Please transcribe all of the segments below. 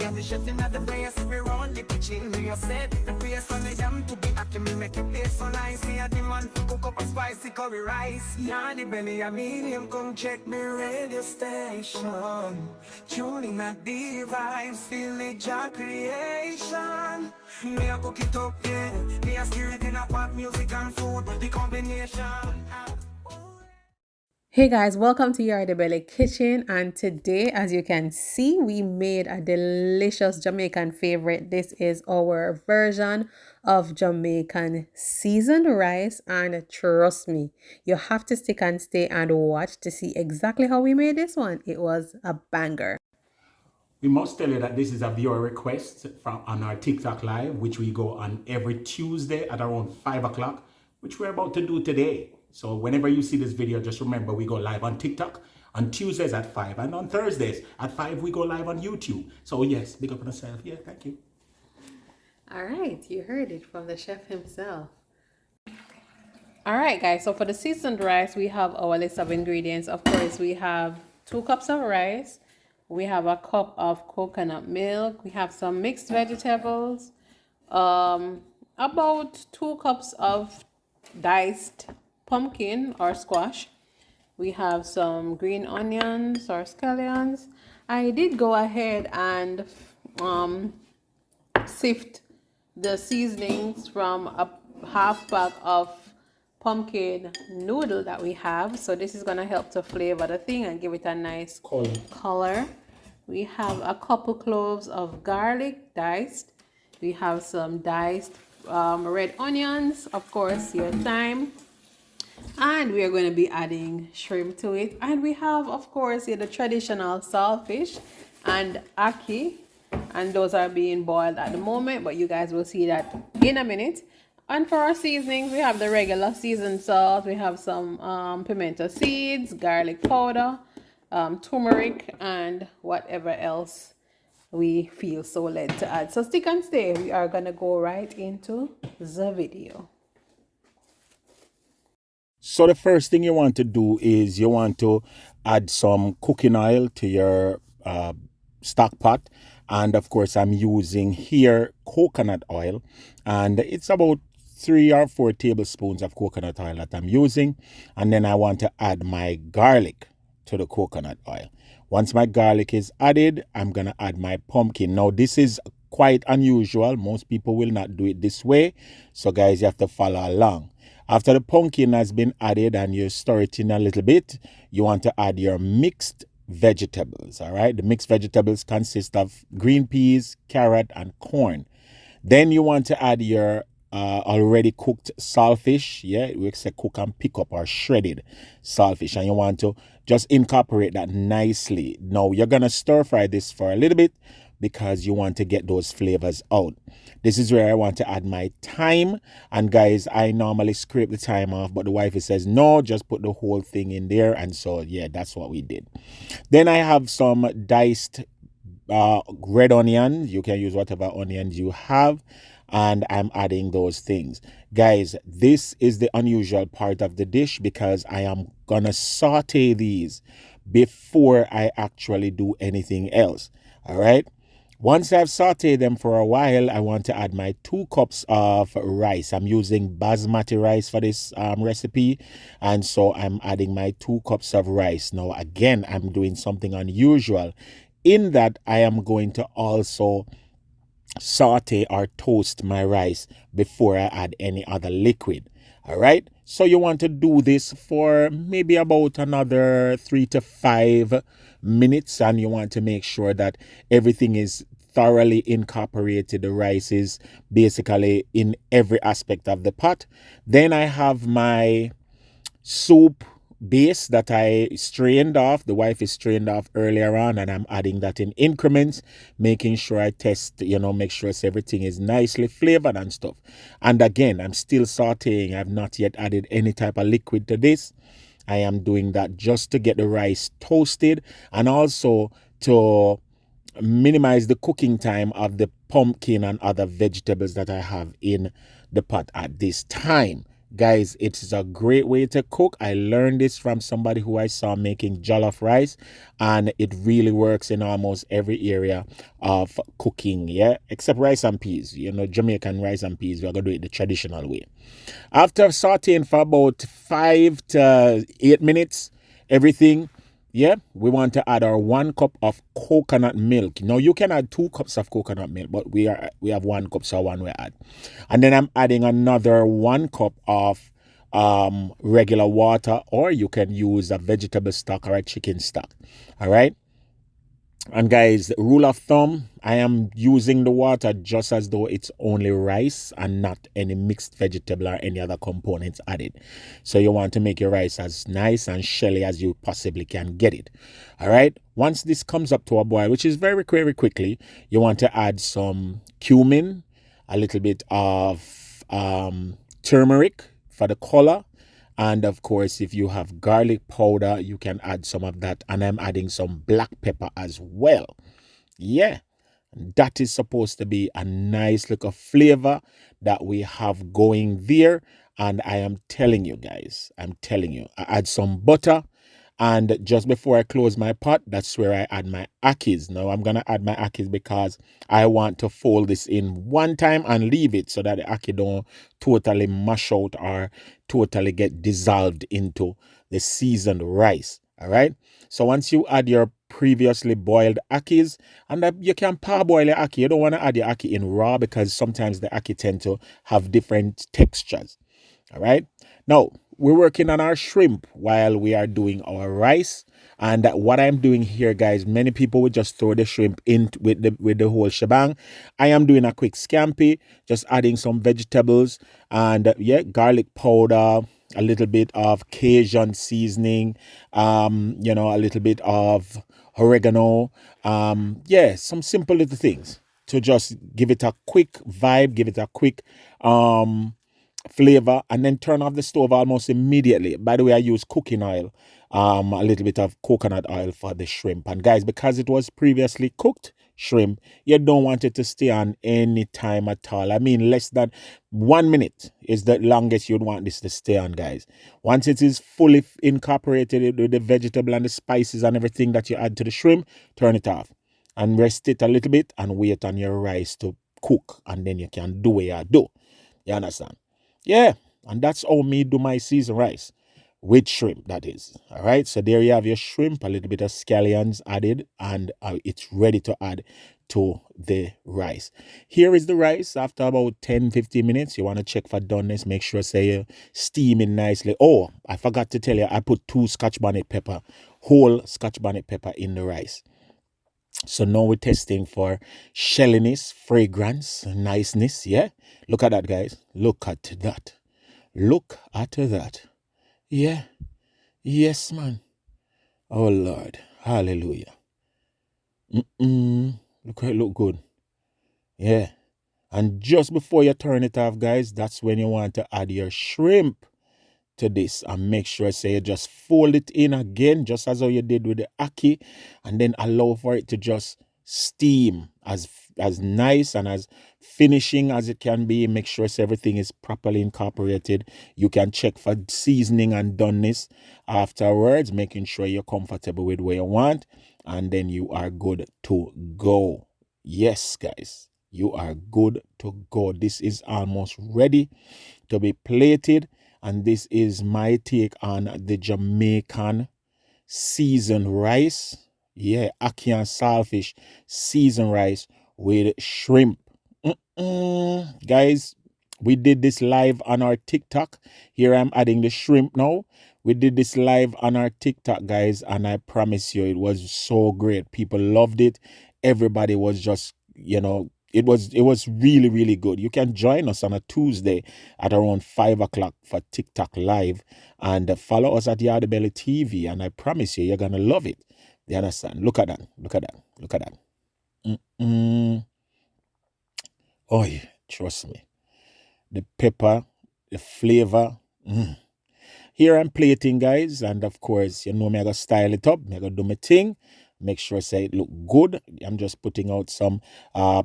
am the chef in the place. We run the kitchen, we are set. The place on the jam to be active, me make it taste so nice. Me a the man to cook up a spicy curry rice. Yardie belly a medium, come check me radio station. Tuning at the vibes, village a creation. Me a cook it up, yeah. Me a steer it in a pot, music and food, the combination. Hey guys, welcome to Yardie Kitchen, and today, as you can see, we made a delicious Jamaican favorite. This is our version of Jamaican seasoned rice, and trust me, you have to stick and stay and watch to see exactly how we made this one. It was a banger. We must tell you that this is a viewer request from on our TikTok live, which we go on every Tuesday at around 5 o'clock, which we're about to do today. So whenever you see this video, just remember we go live on TikTok on Tuesdays at 5, and on Thursdays at 5 we go live on YouTube. So yes, big up on yourself. Yeah, thank you. All right, you heard it from the chef himself. All right, guys, so for the seasoned rice, we have our list of ingredients. Of course, we have 2 cups of rice. We have a cup of coconut milk. We have some mixed vegetables. About 2 cups of diced pumpkin or squash. We have some green onions or scallions. I did go ahead and sift the seasonings from a half pack of pumpkin noodle that we have. So this is going to help to flavor the thing and give it a nice color. We have a couple cloves of garlic diced. We have some diced red onions, of course, your thyme. And we are going to be adding shrimp to it. And we have, of course, the traditional saltfish and ackee. And those are being boiled at the moment, but you guys will see that in a minute. And for our seasonings, we have the regular seasoned salt. We have some pimento seeds, garlic powder, turmeric, and whatever else we feel so led to add. So stick and stay. We are going to go right into the video. So the first thing you want to do is you want to add some cooking oil to your stock pot. And of course, I'm using here coconut oil, and it's about 3 or 4 tablespoons of coconut oil that I'm using. And then I want to add my garlic to the coconut oil. Once my garlic is added, I'm going to add my pumpkin. Now, this is quite unusual. Most people will not do it this way. So guys, you have to follow along. After the pumpkin has been added and you stir it in a little bit, you want to add your mixed vegetables. All right. The mixed vegetables consist of green peas, carrot, and corn. Then you want to add your already cooked saltfish. Yeah, we say cook and pick up or shredded saltfish, and you want to just incorporate that nicely. Now you're gonna stir fry this for a little bit because you want to get those flavors out. This is where I want to add my thyme. And guys, I normally scrape the thyme off, but the wifey says no, just put the whole thing in there. And so yeah, that's what we did. Then I have some diced red onion. You can use whatever onions you have, and I'm adding those things. Guys, this is the unusual part of the dish because I am gonna saute these before I actually do anything else. All right. Once I've sauteed them for a while, I want to add my 2 cups of rice. I'm using basmati rice for this recipe, and so I'm adding my 2 cups of rice. Now again, I'm doing something unusual in that I am going to also saute or toast my rice before I add any other liquid. All right, so you want to do this for maybe about another 3 to 5 minutes, and you want to make sure that everything is thoroughly incorporated. The rice is basically in every aspect of the pot. Then I have my soup base that I strained off. The wife is strained off earlier on, and I'm adding that in increments, making sure I test, make sure everything is nicely flavored and stuff. And again, I'm still sauteing. I've not yet added any type of liquid to this. I am doing that just to get the rice toasted and also to minimize the cooking time of the pumpkin and other vegetables that I have in the pot at this time. Guys, it is a great way to cook. I learned this from somebody who I saw making jollof rice, and it really works in almost every area of cooking, yeah, except rice and peas. You know, Jamaican rice and peas, we're gonna do it the traditional way. After sauteing for about 5 to 8 minutes, everything, yeah, we want to add our 1 cup of coconut milk. Now you can add 2 cups of coconut milk, but we have 1 cup, so 1 we add. And then I'm adding another 1 cup of regular water, or you can use a vegetable stock or a chicken stock. All right. And guys, rule of thumb, I am using the water just as though it's only rice and not any mixed vegetable or any other components added. So you want to make your rice as nice and shelly as you possibly can get it. All right. Once this comes up to a boil, which is very, very quickly, you want to add some cumin, a little bit of turmeric for the color. And of course, if you have garlic powder, you can add some of that. And I'm adding some black pepper as well. Yeah, that is supposed to be a nice little flavor that we have going there. And I am telling you guys, I add some butter. And just before I close my pot, that's where I add my ACKEEs. Now I'm going to add my ACKEEs because I want to fold this in one time and leave it so that the ACKEE don't totally mash out or totally get dissolved into the seasoned rice. All right. So once you add your previously boiled ACKEEs, and you can parboil your ACKEE. You don't want to add your ACKEE in raw because sometimes the ACKEE tend to have different textures. All right. Now, we're working on our shrimp while we are doing our rice. And what I'm doing here, guys, many people would just throw the shrimp in with the whole shebang. I am doing a quick scampi, just adding some vegetables and yeah, garlic powder, a little bit of Cajun seasoning, you know, a little bit of oregano. Yeah, some simple little things to just give it a quick vibe, give it a quick flavor, and then turn off the stove almost immediately. By the way, I use cooking oil, a little bit of coconut oil for the shrimp. And guys, because it was previously cooked shrimp, you don't want it to stay on any time at all. I mean, less than 1 minute is the longest you'd want this to stay on, guys. Once it is fully incorporated with the vegetable and the spices and everything that you add to the shrimp, turn it off and rest it a little bit and wait on your rice to cook, and then you can do what you do. You understand? Yeah, and that's how me do my seasoned rice with shrimp, that is. All right, so there you have your shrimp, a little bit of scallions added, and it's ready to add to the rice. Here is the rice after about 10-15 minutes. You want to check for doneness, make sure say you're steaming nicely. Oh, I forgot to tell you, I put 2 Scotch bonnet pepper, whole Scotch bonnet pepper in the rice. So now we're testing for shelliness, fragrance, niceness. Yeah. Look at that, guys. Look at that. Look at that. Yeah. Yes, man. Oh, Lord. Hallelujah. Look how it look good. Yeah. And just before you turn it off, guys, that's when you want to add your shrimp to this, and make sure say you just fold it in again, just as how you did with the ACKEE, and then allow for it to just steam as nice and as finishing as it can be. Make sure so everything is properly incorporated. You can check for seasoning and doneness afterwards, making sure you're comfortable with what you want, and then you are good to go. Yes, guys, you are good to go. This is almost ready to be plated. And this is my take on the Jamaican seasoned rice. Yeah, ACKEE and saltfish seasoned rice with shrimp. Guys, we did this live on our TikTok. Here I'm adding the shrimp now. We did this live on our TikTok, guys, and I promise you it was so great. People loved it. Everybody was just, you know, it was really, really good. You can join us on a Tuesday at around 5 o'clock for TikTok live, and follow us at Yardie Belly TV, and I promise you, you're gonna love it. You understand? Look at that. Look at that. Look at that. Oh, yeah, trust me. The pepper, the flavor. Here I'm plating, guys, and of course, you know me, I gotta style it up. I gotta do my thing. Make sure say it look good. I'm just putting out some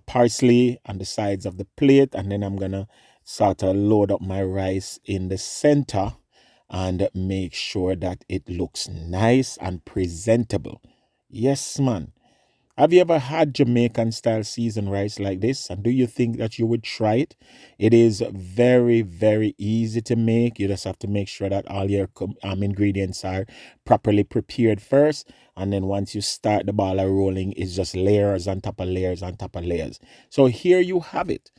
parsley on the sides of the plate, and then I'm gonna sort of load up my rice in the center and make sure that it looks nice and presentable. Yes, man. Have you ever had Jamaican style seasoned rice like this? And do you think that you would try it? It is very, very easy to make. You just have to make sure that all your ingredients are properly prepared first. And then once you start the ball rolling, it's just layers on top of layers on top of layers. So here you have it.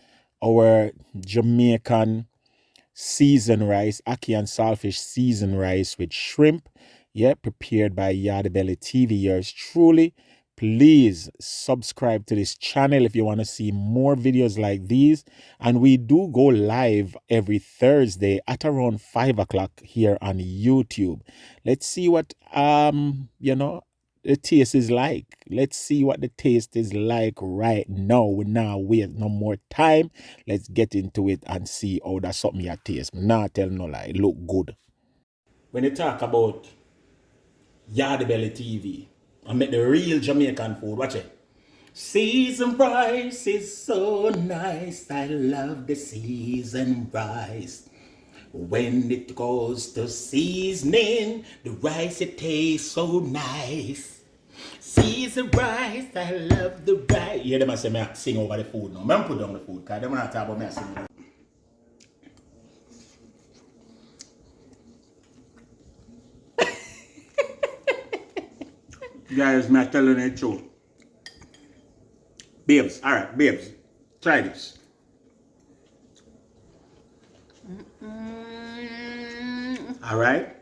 Our Jamaican seasoned rice, ACKEE and Saltfish seasoned rice with shrimp. Yeah, prepared by Yardie TV. Yours truly. Please subscribe to this channel if you want to see more videos like these. And we do go live every Thursday at around 5 o'clock here on YouTube. Let's see what the taste is like. Let's see what the taste is like right now. We now wait no more time. Let's get into it and see how that's something you taste. Nah, tell no lie. It look good. When you talk about Yardie TV, I make the real Jamaican food. Watch it. Seasoned rice is so nice. I love the seasoned rice. When it goes to seasoning, the rice it tastes so nice. Seasoned rice, I love the rice. You hear them say me sing over the food now. I'm put down the food because they want to talk about me singing. Guys, me telling you the truth. Babes, alright, babes, try this. Alright?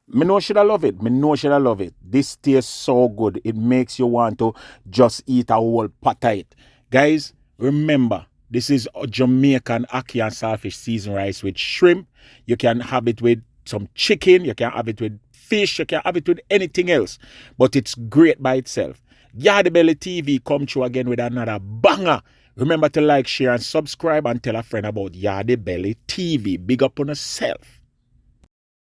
Me know should I love it. Me know should I love it. This tastes so good. It makes you want to just eat a whole pot of it. Guys, remember, this is a Jamaican ACKEE and Saltfish seasoned rice with shrimp. You can have it with some chicken. You can have it with fish. You can have it with anything else. But it's great by itself. Yardie TV come through again with another banger. Remember to like, share, and subscribe and tell a friend about Yardie TV. Big up on yourself.